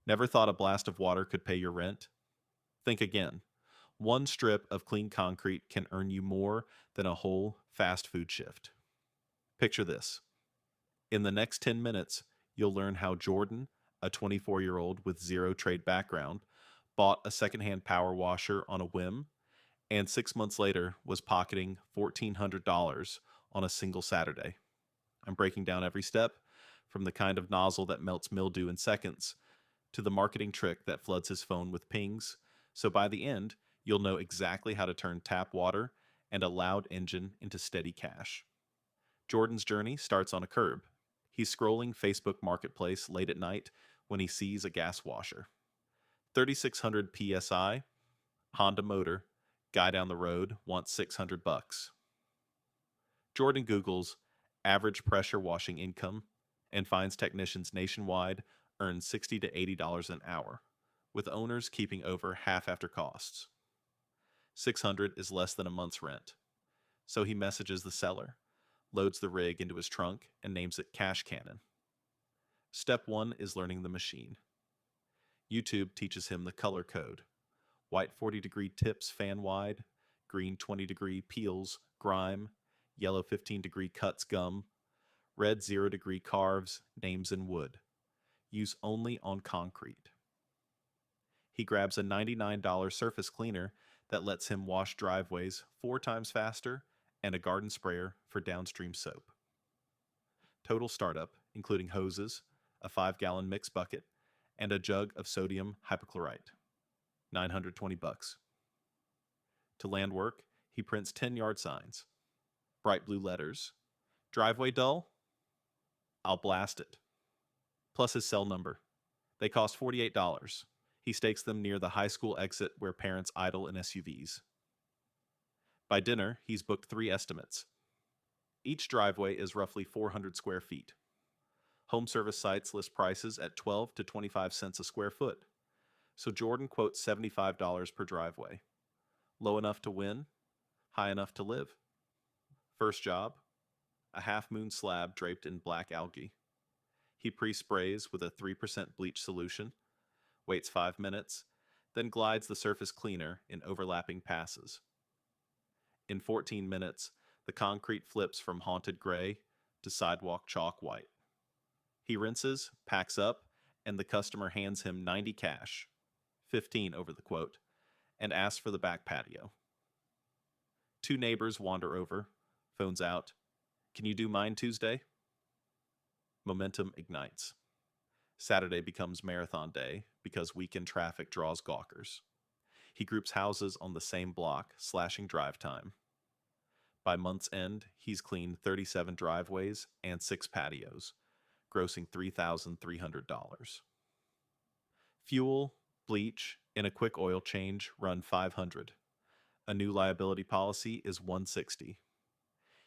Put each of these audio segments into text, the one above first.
Never thought a blast of water could pay your rent? Think again. One strip of clean concrete can earn you more than a whole fast food shift. Picture this. In the next 10 minutes, you'll learn how Jordan, a 24-year-old with zero trade background, bought a secondhand power washer on a whim and 6 months later was pocketing $1,400 on a single Saturday. I'm breaking down every step, from the kind of nozzle that melts mildew in seconds to the marketing trick that floods his phone with pings, so by the end, you'll know exactly how to turn tap water and a loud engine into steady cash. Jordan's journey starts on a curb. He's scrolling Facebook Marketplace late at night when he sees a gas washer. 3600 psi, Honda motor, guy down the road wants 600 bucks. Jordan Googles average pressure washing income and finds technicians nationwide earn $60 to $80 an hour, with owners keeping over half after costs. 600 is less than a month's rent. So he messages the seller, loads the rig into his trunk, and names it Cash Cannon. Step 1 is learning the machine. YouTube teaches him the color code. White 40-degree tips fan wide, green 20-degree peels, grime, yellow 15-degree cuts gum, red 0-degree carves, names in wood. Use only on concrete. He grabs a $99 surface cleaner that lets him wash driveways 4 times faster and a garden sprayer for downstream soap. Total startup, including hoses, a 5-gallon mix bucket, and a jug of sodium hypochlorite. 920 bucks. To land work, he prints 10-yard signs. Bright blue letters. Driveway dull? I'll blast it. Plus his cell number. They cost $48. He stakes them near the high school exit where parents idle in SUVs. By dinner, he's booked 3 estimates. Each driveway is roughly 400 square feet. Home service sites list prices at 12 to 25 cents a square foot. So Jordan quotes $75 per driveway. Low enough to win, high enough to live. First job, a half-moon slab draped in black algae. He pre-sprays with a 3% bleach solution, waits 5 minutes, then glides the surface cleaner in overlapping passes. In 14 minutes, the concrete flips from haunted gray to sidewalk chalk white. He rinses, packs up, and the customer hands him 90 cash, 15 over the quote, and asks for the back patio. 2 neighbors wander over, phones out. Can you do mine Tuesday? Momentum ignites. Saturday becomes marathon day because weekend traffic draws gawkers. He groups houses on the same block, slashing drive time. By month's end, he's cleaned 37 driveways and 6 patios, grossing $3,300. Fuel, bleach, and a quick oil change run $500. A new liability policy is $160.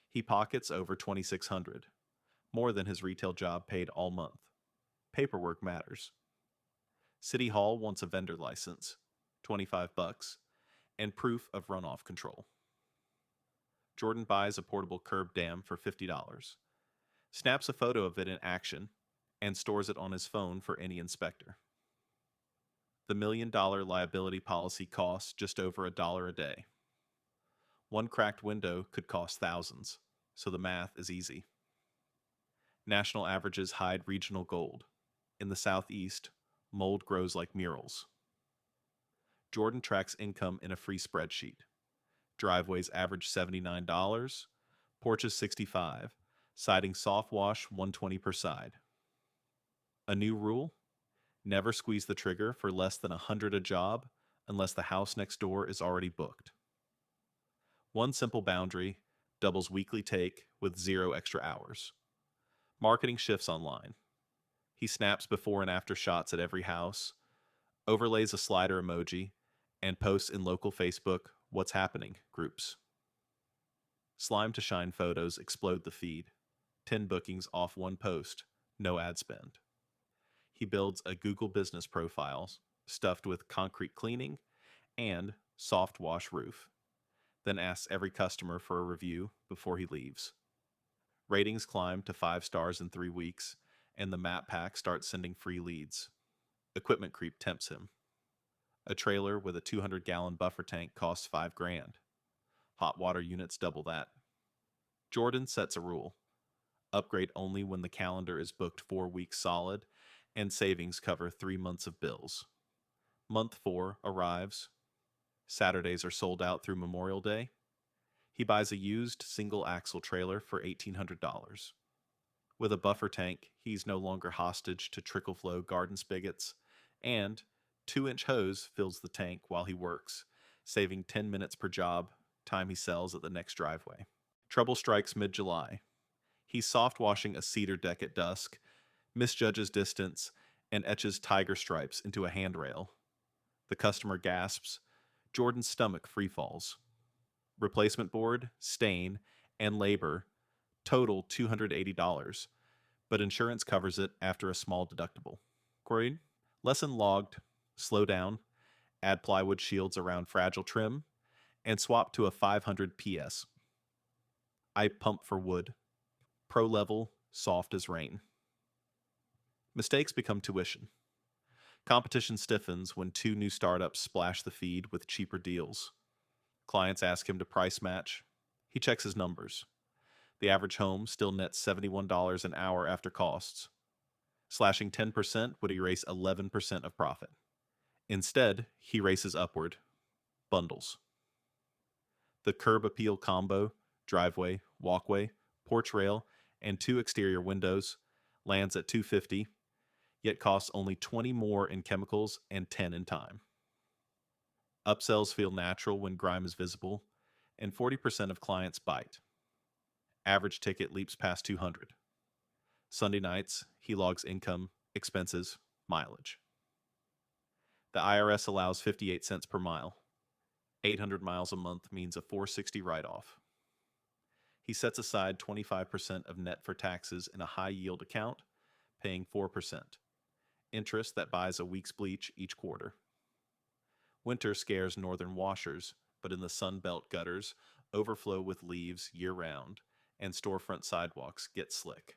He pockets over $2,600, more than his retail job paid all month. Paperwork matters. City Hall wants a vendor license, $25, and proof of runoff control. Jordan buys a portable curb dam for $50, snaps a photo of it in action, and stores it on his phone for any inspector. The $1 million liability policy costs just over $1 a day. One cracked window could cost thousands, so the math is easy. National averages hide regional gold. In the Southeast, mold grows like murals. Jordan tracks income in a free spreadsheet. Driveways average $79, porches $65, siding soft wash $120 per side. A new rule? Never squeeze the trigger for less than $100 a job unless the house next door is already booked. One simple boundary doubles weekly take with 0 extra hours. Marketing shifts online. He snaps before and after shots at every house, overlays a slider emoji, and posts in local Facebook "What's Happening" groups. Slime to shine photos explode the feed. 10 bookings off one post, no ad spend. He builds a Google business profile stuffed with concrete cleaning and soft wash roof, then asks every customer for a review before he leaves. Ratings climb to 5 stars in 3 weeks, and the map pack starts sending free leads. Equipment creep tempts him. A trailer with a 200-gallon buffer tank costs $5,000. Hot water units double that. Jordan sets a rule. Upgrade only when the calendar is booked 4 weeks solid and savings cover 3 months of bills. Month 4 arrives. Saturdays are sold out through Memorial Day. He buys a used single-axle trailer for $1,800. With a buffer tank, he's no longer hostage to trickle-flow garden spigots, and 2-inch hose fills the tank while he works, saving 10 minutes per job, time he sells at the next driveway. Trouble strikes mid-July. He's soft-washing a cedar deck at dusk, misjudges distance, and etches tiger stripes into a handrail. The customer gasps. Jordan's stomach freefalls. Replacement board, stain, and labor total $280, but insurance covers it after a small deductible. Queried. Lesson logged. Slow down. Add plywood shields around fragile trim, and swap to a 500 PS. I pump for wood. Pro level, soft as rain. Mistakes become tuition. Competition stiffens when 2 new startups splash the feed with cheaper deals. Clients ask him to price match. He checks his numbers. The average home still nets $71 an hour after costs. Slashing 10% would erase 11% of profit. Instead, he races upward. Bundles. The curb appeal combo, driveway, walkway, porch rail, and 2 exterior windows lands at $250, yet costs only $20 more in chemicals and $10 in time. Upsells feel natural when grime is visible, and 40% of clients bite. Average ticket leaps past $200. Sunday nights, he logs income, expenses, mileage. The IRS allows 58 cents per mile. 800 miles a month means a $460 write-off. He sets aside 25% of net for taxes in a high-yield account, paying 4%. Interest that buys a week's bleach each quarter. Winter scares northern washers, but in the Sun Belt gutters overflow with leaves year-round, and storefront sidewalks get slick.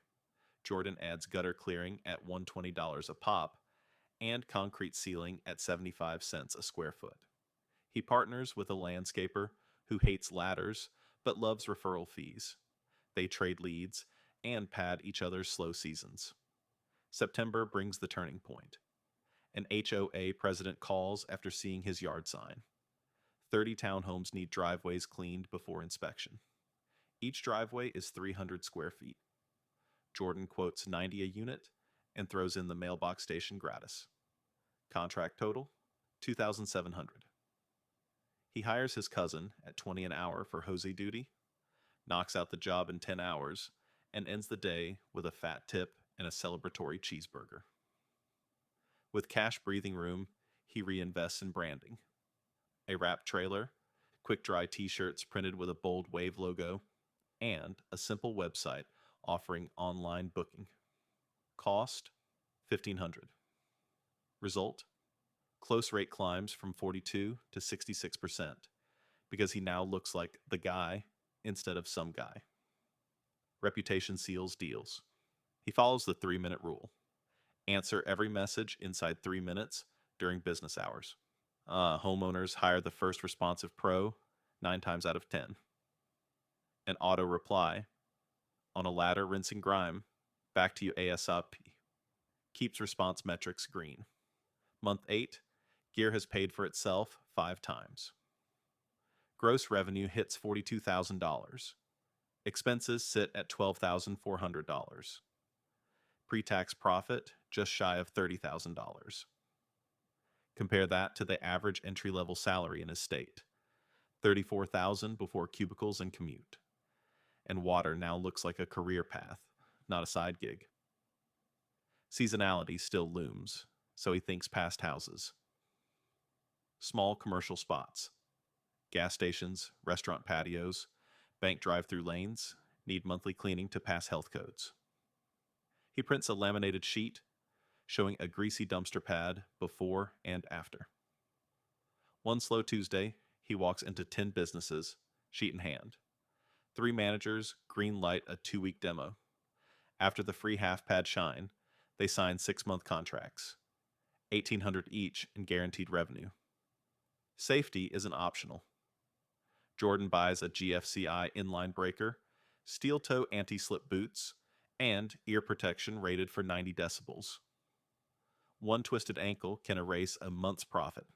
Jordan adds gutter clearing at $120 a pop, and concrete ceiling at 75 cents a square foot. He partners with a landscaper who hates ladders but loves referral fees. They trade leads and pad each other's slow seasons. September brings the turning point. An HOA president calls after seeing his yard sign. 30 townhomes need driveways cleaned before inspection. Each driveway is 300 square feet. Jordan quotes $90 a unit and throws in the mailbox station gratis. Contract total, $2,700. He hires his cousin at $20 an hour for hosey duty, knocks out the job in 10 hours, and ends the day with a fat tip and a celebratory cheeseburger. With cash breathing room, he reinvests in branding. A wrap trailer, quick-dry t-shirts printed with a bold wave logo, and a simple website offering online booking. Cost, $1,500. Result, close rate climbs from 42 to 66%, because he now looks like the guy instead of some guy. Reputation seals deals. He follows the 3-minute rule. Answer every message inside 3 minutes during business hours. Homeowners hire the first responsive pro 9 times out of 10. An auto reply. On a ladder rinsing grime. Back to you ASAP. Keeps response metrics green. Month 8. Gear has paid for itself 5 times. Gross revenue hits $42,000. Expenses sit at $12,400. Pre-tax profit just shy of $30,000. Compare that to the average entry-level salary in his state. $34,000 before cubicles and commute. And water now looks like a career path, not a side gig. Seasonality still looms, so he thinks past houses. Small commercial spots. Gas stations, restaurant patios, bank drive-through lanes need monthly cleaning to pass health codes. He prints a laminated sheet showing a greasy dumpster pad before and after. One slow Tuesday, he walks into 10 businesses, sheet in hand. 3 managers green light a 2-week demo. After the free half-pad shine, they sign 6-month contracts. $1,800 each in guaranteed revenue. Safety isn't optional. Jordan buys a GFCI inline breaker, steel toe anti-slip boots, and ear protection rated for 90 decibels. One twisted ankle can erase a month's profit.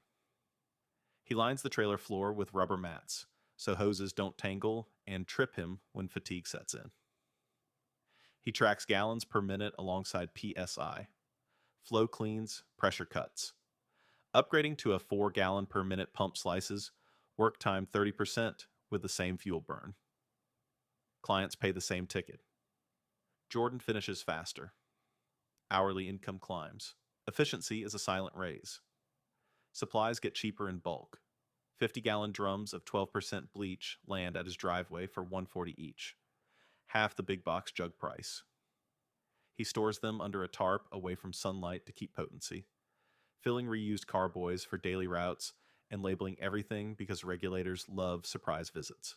He lines the trailer floor with rubber mats, so hoses don't tangle and trip him when fatigue sets in. He tracks gallons per minute alongside PSI. Flow cleans, pressure cuts. Upgrading to a 4-gallon per minute pump slices work time 30% with the same fuel burn. Clients pay the same ticket. Jordan finishes faster. Hourly income climbs. Efficiency is a silent raise. Supplies get cheaper in bulk. 50-gallon drums of 12% bleach land at his driveway for $140 each, half the big box jug price. He stores them under a tarp away from sunlight to keep potency, filling reused carboys for daily routes and labeling everything because regulators love surprise visits.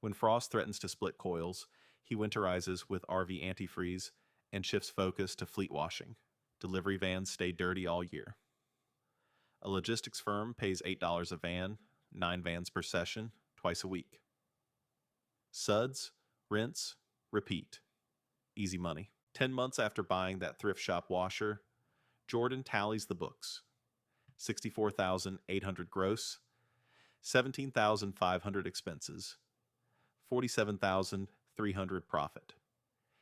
When frost threatens to split coils, he winterizes with RV antifreeze and shifts focus to fleet washing. Delivery vans stay dirty all year. A logistics firm pays $8 a van, 9 vans per session, twice a week. Suds, rinse, repeat. Easy money. 10 months after buying that thrift shop washer, Jordan tallies the books. $64,800 gross, $17,500 expenses, $47,300 profit.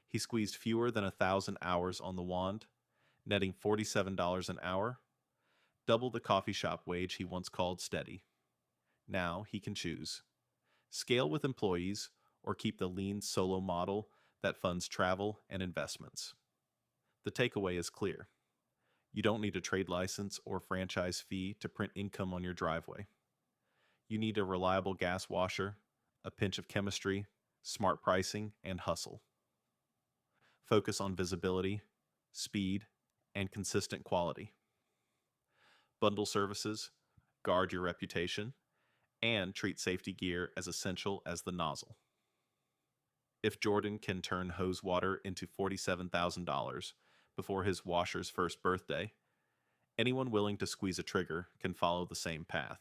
He squeezed fewer than 1,000 hours on the wand, netting $47 an hour, double the coffee shop wage he once called steady. Now he can choose. Scale with employees or keep the lean solo model that funds travel and investments. The takeaway is clear. You don't need a trade license or franchise fee to print income on your driveway. You need a reliable gas washer, a pinch of chemistry, smart pricing, and hustle. Focus on visibility, speed, and consistent quality. Bundle services, guard your reputation, and treat safety gear as essential as the nozzle. If Jordan can turn hose water into $47,000 before his washer's first birthday, anyone willing to squeeze a trigger can follow the same path.